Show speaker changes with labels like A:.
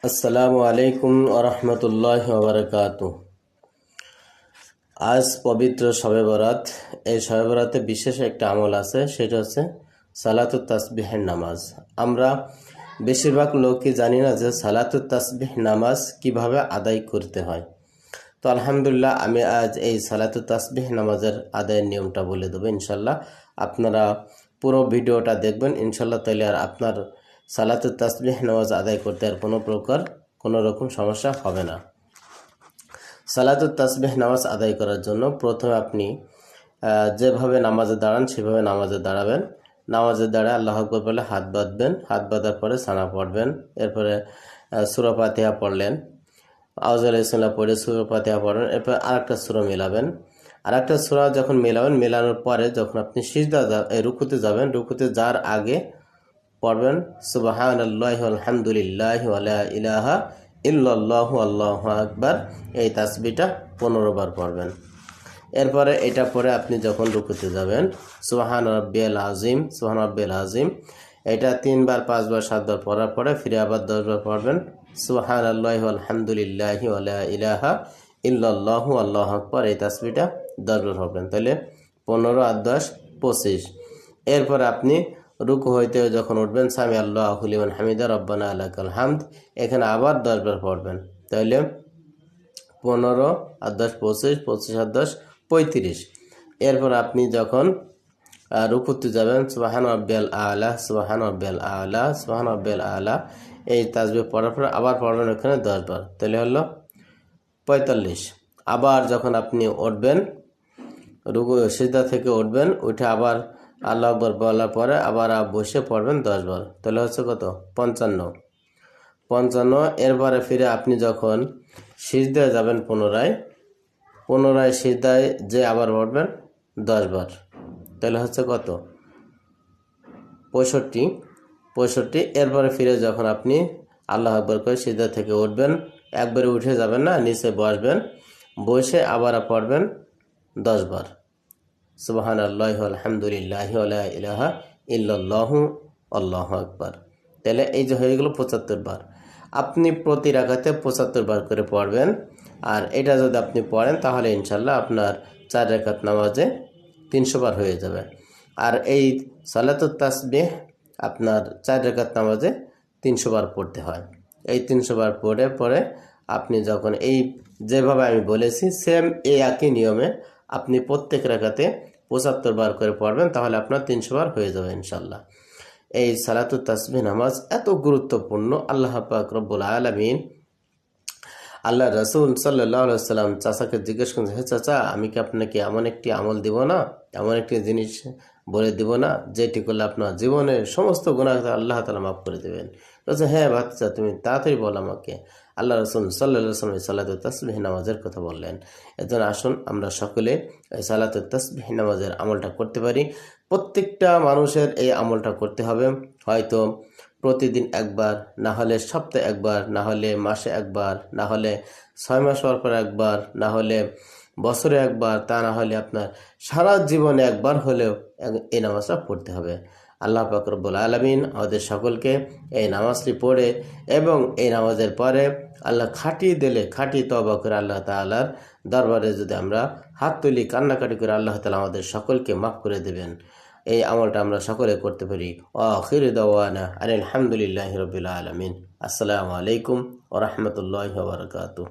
A: আসসালামু আলাইকুম ওরহমতুল্লাহ ওবরকাতু। আজ পবিত্র শবে বরাত। এই শবে বরাতে বিশেষ একটা আমল আছে, সেটা হচ্ছে সালাতুত তাসবিহের নামাজ। আমরা বেশিরভাগ লোকই জানি না যে সালাতুত তাসবিহ নামাজ কিভাবে আদায় করতে হয়। তো আলহামদুলিল্লাহ, আমি আজ এই সালাতুত তাসবিহ নামাজের আদায়ের নিয়মটা বলে দেবো ইনশাল্লাহ। আপনারা পুরো ভিডিওটা দেখবেন ইনশাল্লাহ, তাহলে আর আপনার সালাতুত তাসবিহ নামাজ আদায় করতে আর কোনো রকম সমস্যা হবে না। সালাতুত তাসবিহ নামাজ আদায় করার জন্য প্রথমে আপনি যেভাবে নামাজে দাঁড়ান সেভাবে নামাজে দাঁড়াবেন। নামাজে দাঁড়ায় আল্লাহু আকবার বলে হাত বাঁধবেন। হাত বাঁধার পরে সানা পড়বেন। এরপরে সূরা ফাতিহা পড়লেন, আউযু বিল্লাহি পড়ে সূরা ফাতিহা পড়েন। এরপর আরেকটা সূরা মেলাবেন। আরেকটা সূরা যখন মেলানোর পরে যখন আপনি রুকুতে যাবেন, রুকুতে যাওয়ার আগে পড়বেন সুবহানাল্লাহি আলহামদুলিল্লাহি ওয়া লা ইলাহা ইল্লাল্লাহু আল্লাহু আকবার। এই তাসবিহটা 15 বার পড়বেন। এরপরে এটা পরে আপনি যখন রুকুতে যাবেন, সুবহান রাব্বিয়াল আযীম, সুবহান রাব্বিয়াল আযীম, এটা 3 বার 5 বার 7 বার পড়ার পরে ফিরে আবার 10 বার পড়বেন সুবহানাল্লাহি আলহামদুলিল্লাহি ওয়া লা ইলাহা ইল্লাল্লাহু আল্লাহু আকবার। এই তাসবিহটা 10 বার পড়বেন। তাহলে 15 আর 10 25। এরপর আপনি রুকু হইতে যখন উঠবেন, সামি আল্লাহু লিমান হামিদা রব্বানা লাকাল হামদ, এখানে আবার 10 বার পড়বেন। তাহলে 15 আর 10 25, 25 আর 10 35। এরপর আপনি যখন রুকুতে যাবেন, সুবহান রাব্বিয়াল আলা, সুবহান রাব্বিয়াল আলা, সুবহান রাব্বিয়াল আলা, এই তাসবিহ পড়ার পর আবার পড়বেন ওখানে 10 বার। তাহলে হলো 45। আবার যখন আপনি উঠবেন, রুকু সিজদা থেকে উঠবেন, উঠে আবার আল্লাহু আকবার বলার পরে আবার বসে পড়বেন 10 বার। তাহলে হচ্ছে কত? 55। এরপরে ফিরে আপনি যখন সিজদায় যাবেন পুনরায় সিজদায় যে আবার পড়বেন 10 বার। তাহলে হচ্ছে কত? 65। এরপরে ফিরে যখন আপনি আল্লাহু আকবার করে সিজদা থেকে উঠবেন, একবারে উঠে যাবেন না, নিচে বসবেন, বসে আবার পড়বেন 10 বার সুবহানাল্লাহি আলহামদুলিল্লাহি ওয়া লা ইলাহা ইল্লাল্লাহু আল্লাহু আকবার। তাহলে এই যে হয়ে গেল 75 বার। আপনি প্রতি রাকাতে 75 বার করে পড়বেন। আর এটা যদি আপনি পড়েন তাহলে ইনশাল্লাহ আপনার 4 রাকাত নামাজে 300 বার হয়ে যাবে। আর এই সালাতুত তাসবিহ আপনার 4 রাকাত নামাজে 300 বার পড়তে হয়। এই 300 বার পরে আপনি যখন এই যেভাবে আমি বলেছি সেম এই একই নিয়মে আপনি প্রত্যেক রাকাতে 75 বার করে পড়বেন, তাহলে আপনার 300 বার হয়ে যাবে ইনশাল্লাহ। এই সালাতুত তাসবিহ নামাজ এত গুরুত্বপূর্ণ। আল্লাহ পাক রব্বুল আলামিন, আল্লাহ রাসূল সাল্লাল্লাহু আলাইহি ওয়াসাল্লাম চাচাকে জিজ্ঞেস করেন, হে চাচা, আমি কি আপনাকে এমন একটি আমল দিব না, এমন একটি জিনিস বলে দিব না যেটি করলে আপনার জীবনের সমস্ত গুনাহ আল্লাহ তাআলা মাফ করে দেবেন? বলছে, হ্যাঁ বাচ্চা, তুমি তাড়াতাড়ি বল আমাকে। আল্লাহ রাসূল সাল্লাল্লাহু আলাইহি ওয়াসাল্লাম সালাতুত তাসবিহ নামাজের কথা বললেন। এজন্য আসুন আমরা সকলে এই সালাতুত তাসবিহ নামাজের আমলটা করতে পারি। প্রত্যেকটা মানুষের এই আমলটা করতে হবে। হয়তো প্রতিদিন একবার, না হলে সপ্তাহে একবার, না হলে মাসে একবার, না হলে 6 মাস পর একবার, না হলে বছরে একবার, তা না হলে আপনার সারা জীবনে একবার হলেও এই নামাজটা পড়তে হবে। আল্লাহ পাক রব্বুল আলামিন আমাদের সকলকে এই নামাজটি পড়ে এবং এই নামাজের পরে আল্লাহ খাঁটি তওবা করে আল্লাহ তাআলার দরবারে যদি আমরা হাত তুলি, কান্নাকাটি করে, আল্লাহ তাআলা আমাদের সকলকে মাফ করে দেবেন। এই আমলটা আমরা সকলে করতে পারি। আখিরু দাওয়ানা আলহামদুলিল্লাহি রাব্বিল আলামিন। আসসালামু আলাইকুম ওয়া রাহমাতুল্লাহি ওয়া বারাকাতুহু।